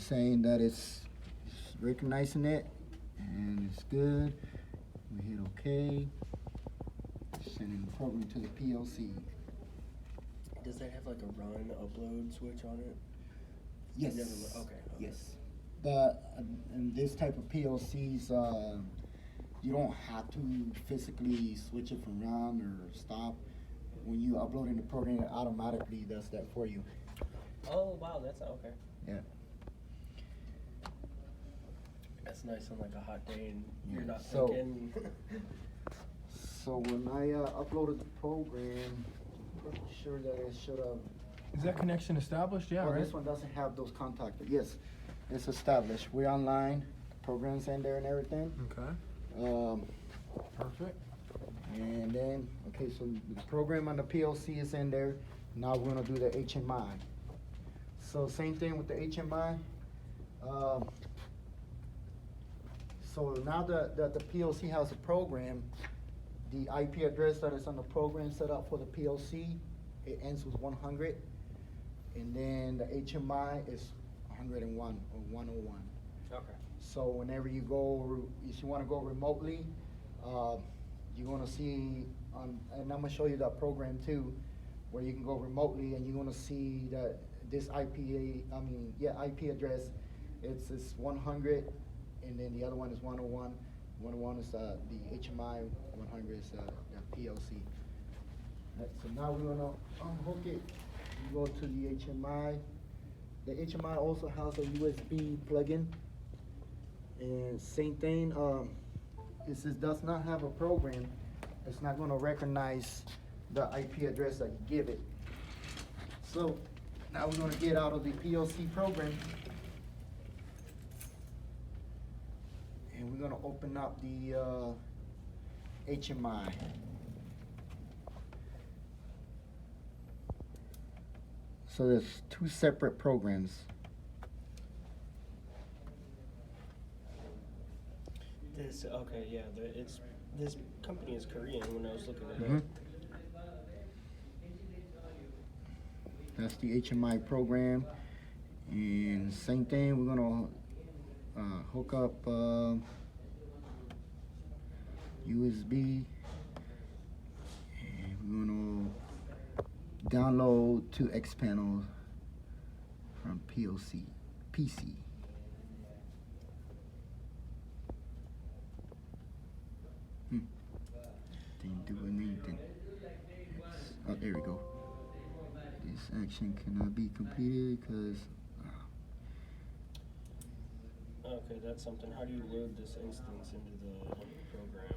saying that it's recognizing it and it's good. We hit OK. Sending the program to the PLC. Does that have like a run upload switch on it? Yes. Okay. Yes. But in this type of PLCs, you don't have to physically switch it from run or stop. When you upload in the program, it automatically does that for you. Oh wow, that's okay. Yeah. That's nice on like a hot day and you're Yeah. not So- thinking. So when I uploaded the program, I'm pretty sure that it should have. Is that connection established? Yeah, Well, right? this one doesn't have those contactors. Yes, it's established. We're online. The program's in there and everything. Okay, perfect. And then, okay, so the program on the PLC is in there. Now we're gonna do the HMI. So same thing with the HMI. So now that the PLC has a program, the IP address that is on the program set up for the PLC, it ends with 100. And then the HMI is 101 or 101. Okay. So whenever you go, if you want to go remotely, you're gonna see, and I'm gonna show you that program too, where you can go remotely and you're gonna see that this IP address, it's 100, and then the other one is 101. 101 is the HMI, 100 is the PLC. Right, so now we're gonna unhook it. You go to the HMI. The HMI also has a USB plug-in. And same thing, it says does not have a program. It's not gonna recognize the IP address that you give it. So now we're gonna get out of the PLC program. And we're gonna open up the HMI. So there's two separate programs. This okay, yeah. This company is Korean. When I was looking at Mhm. it. That's the HMI program. And same thing, we're gonna hook up USB, and we're gonna download to X panel from PC. Didn't do anything. Oh, there we go. This action cannot be completed because. Okay, that's something. How do you load this instance into the program?